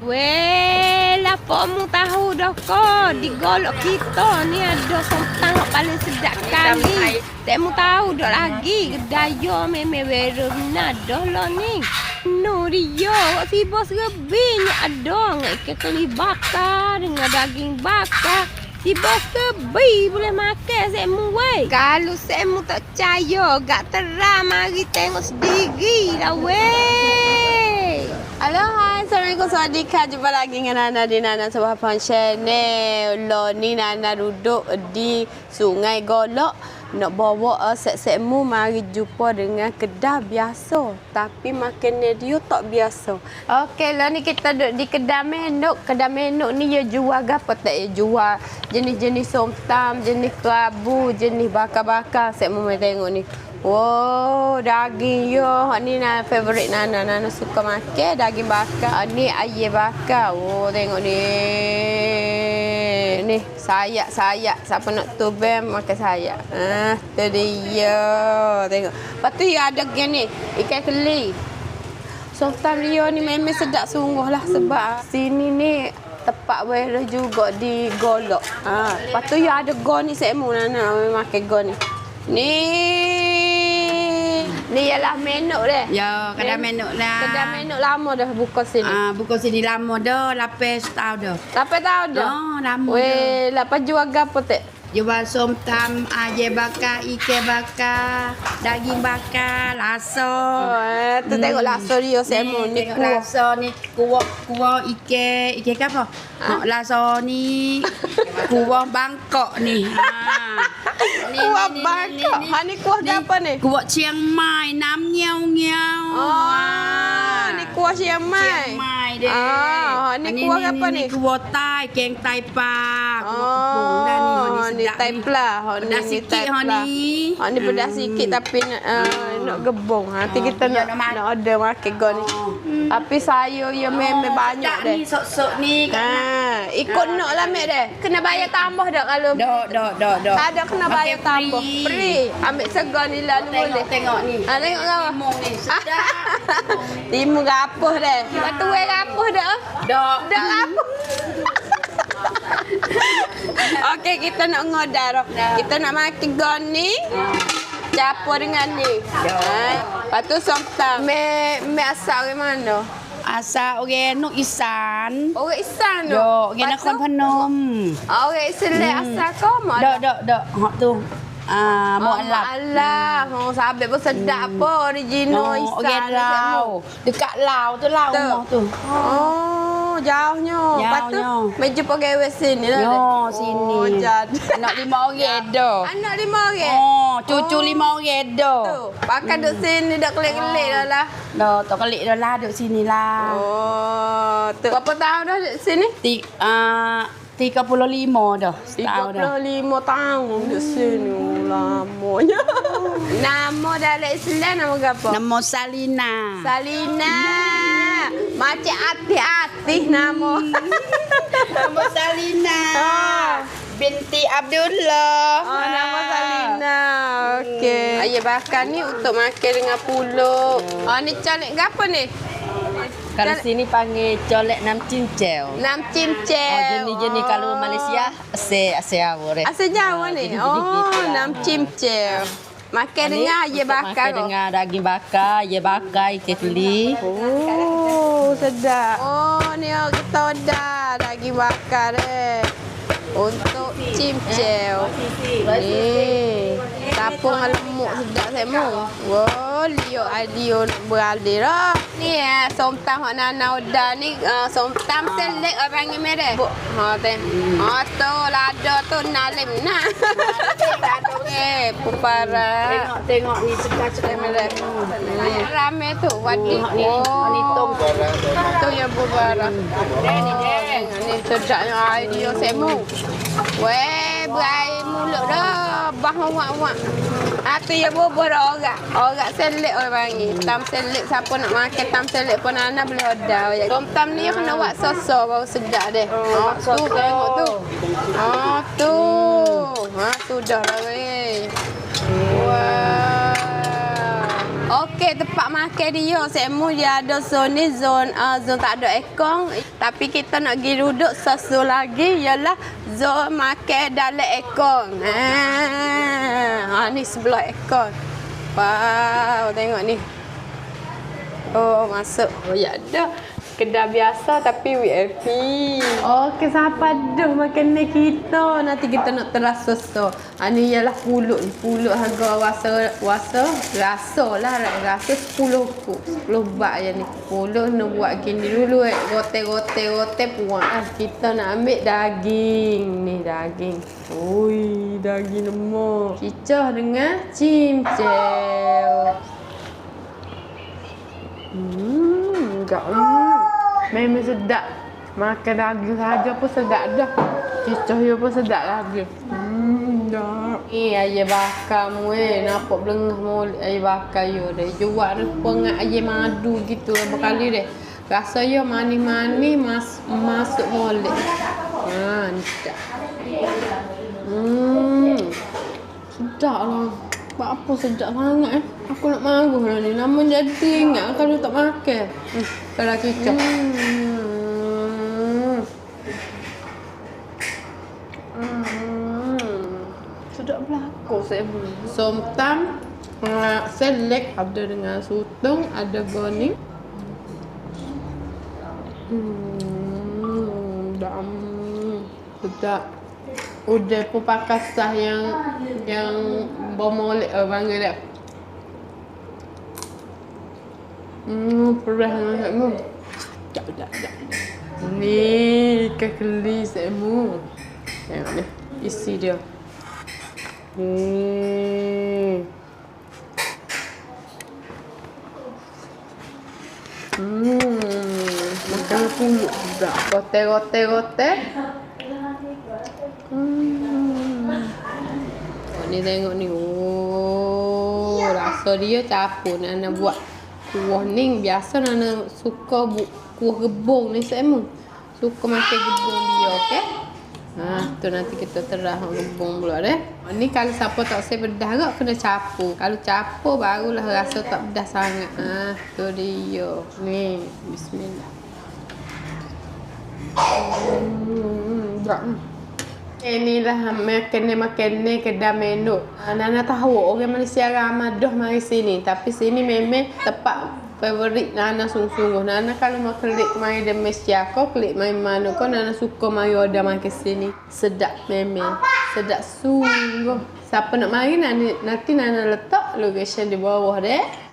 Weh, lapakmu tahu dah kau. Di golok kita ni ada somtang paling sedap kali. Tekmu tahu dah lagi. Kedaya meme werumna dah lah ni. No dia, si bos lebihnya ada. Ikan keli bakar dengan daging bakar. Si bos kebi boleh makan semu weh. Kalau semu tak percaya, gak terang mari tengok sendiri lah weh. Halo, hai. Assalamualaikum, sawadika. Jumpa lagi dengan Nana di Nana Sebuah Channel. Lo ni Nana duduk di Sungai Golok. Nak bawa sek-sekmu mari jumpa dengan kedai biasa. Tapi makan dia tak biasa. Okey, lah ni kita duduk di kedai menuk. Kedai menuk ni dia jual apa tak? Dia jual jenis-jenis somtam, jenis kerabu, jenis bakar-bakar. Sekmu mai tengok ni. Wow, daging yo. Ni Nana favorite Nana. Nana suka makan daging bakar. Ni ayam bakar. Oh, tengok ni. Ni sayak. Siapa nak tubem makan sayak. Tu dia. Tengok. Lepas tu ya ada gini. Ikan keli. Somtam dia ni memang sedap sungguh lah. Sebab sini ni tempat wear juga di Golok. Lepas tu ya ada go ni sekmu Nana makan go ni. Ni ialah menuk dia. Ya, kedai menuk lah. Kedai menuk lama dah buka sini. Buka sini lama dah, 8 tahun dah. 8 tahun dah. Oh, lama weh, lepas jual gapo tak? Jual somtam, ayam bakar, ikan bakar, daging bakar, laso. Tu tengok laso dia semu ni. Tengok laso ni kuah ikan apa? Laso ni kuah Bangkok ni. Kuah Bangkok. Ni kuah apa ni? Kuah Chiang Mai, nam nyau. Ni kuah Chiang Mai. Chiang Mai dia. Ni kuah apa ni? Kuah Thai, keng Thai pa. Ni Thai pla. Pedas sikit ni. Ni pedas sikit tapi nak gebong. Nanti kita nak order makan go ni. Tapi sayur dia memang banyak deh. Ni sok-sok ni. Ikut nak lah mek deh. Kena bayar tambah dah kalau. Dak. Ada kena bayar tambah. Free. Ambil segar ni lalu boleh. Tengok ni. Tengok kau. Timun ni sedap. Timun rapuh deh. Batu wei rapuh dah. Dak rapuh. Okey, kita nak ngodar. Kita nak makan gon ni. Campur dengan ni. Lepas tu somtam. Me asal dari mana? Asal orang Nuk Isan. Orang Isan tu? Yo, orang Nakhon Phanom. Orang Isan asal kau mak? Dak. Hak tu. Mu'alaf. Mu'alaf. Sabit pun sedap apa. Original Isan. Orang Lau. Dekat Lau tu Lau rumah tu. Jauhnya. Lepas tu, meja pegawai sini lah. Yo, sini. Jadi. Anak 5 orang dah. Anak 5 orang? Cucu 5 orang dah. Tu. Pakai duduk sini dah kelik-kelik dah lah. Dah, tak kelik dah lah duduk sini lah. Tu. Berapa tahun dah duduk sini? 35 dah. 35 tahun duduk sini. Lamanya. Nama dalam Islam nama apa? Nama Salina. Salina. Macam hati-hati nama. Nama Salina. Binti Abdullah. Nama Salina. Okey. Ayam bakar ni untuk makan dengan pulut. Ni colek ke apa ni? Kalau sini panggil colek nam cincau. Nam cincau. Jenis-jenis kalau Malaysia asyik Jawa. Asal Jawa ni. Nam cincau. Makan dengan ayam bakar. Makan dengan daging bakar, ayam bakar, ikan keli. Sedap. Ni kita order daging bakar untuk cincau. Ni. Tapung lemuk sedap semu. Wow, liuk adio nak beralih dah. Ni somtam hak Nana order ni somtam selek orang panggil merah. Tu lada tu nalim nah. Pupara. Tengok ni sedap merah. Rame tu wadi. Ni tong. Tu yang pupara. Ni sedapnya adio semu. Weh, berai mulut dah. Bah wak-wak. Hati ya bubuh dah orang. Orang selek orang panggil. Tam selek siapa nak makan tam selek pun Nana boleh order. Somtam ni kena buat soso baru sedap deh. Tu tengok tu. Tu. Tu dah lah weh. Wah. Okey, tempat makan dia. Semu dia ada zon ni, zon tak ada ekong. Tapi kita nak pergi duduk satu lagi ialah zon makan dalam ekong. Ni sebelah ekong. Wow, tengok ni. Oh, masuk. Oh, ya ada. Kedai biasa tapi VIP. Okey, siapa dah makanan kita. Nanti kita nak terasa so. Ni ialah pulut. Pulut harga rasa lah. Rasa 10 baht je ni. Pulut nak buat gini dulu. Gote puan. Kita nak ambil daging. Ni daging. Ui, daging lemak. Cicah dengan cincau. Memang sedap. Makan daging saja pun sedap dah. Cicah dia pun sedap lagi. Dah. Ni ayam bakar mu nampak belengah mulut ayam bakar you dah. Jual rupa dengan ayam madu gitu berkali dah. Rasa dia manis-manis masuk mulut. Ni sedap. Sedap lah. Apa sedap sangat Aku nak marah lah ni. Lama jadi ingat kalau tak makan. Kalau cicak. Sedap belakang saya. Somtam, selek ada dengan sutong, ada goreng. Sedap. Udah pun pakai sah yang bomolek panggil dia. Perah sangatmu. Jap. Ni ikan keli semu. Tengok ni, isi dia. Makan pulut juga. Gote. Ni tengok ni. Rasa dia capur Nana buat kuah ni. Biasa Nana suka kuah gebong ni semua. Suka makan gebong dia, okey? Tu nanti kita terah gebong pula deh. Ni kalau siapa tak saya pedas agak kena capur. Kalau capur barulah rasa tak pedas sangat. Tu dia. Ni bismillah. Inilah makanan kedai menu. Nana tahu orang Malaysia ramai dah mari sini. Tapi sini memang tempat favorit Nana sungguh-sungguh. Nana kalau mau klik mai di Malaysia kau klik mai mana kau Nana suka mai order mai ke sini. Sedap memang. Sedap sungguh. Siapa nak mari nanti Nana letak location di bawah deh.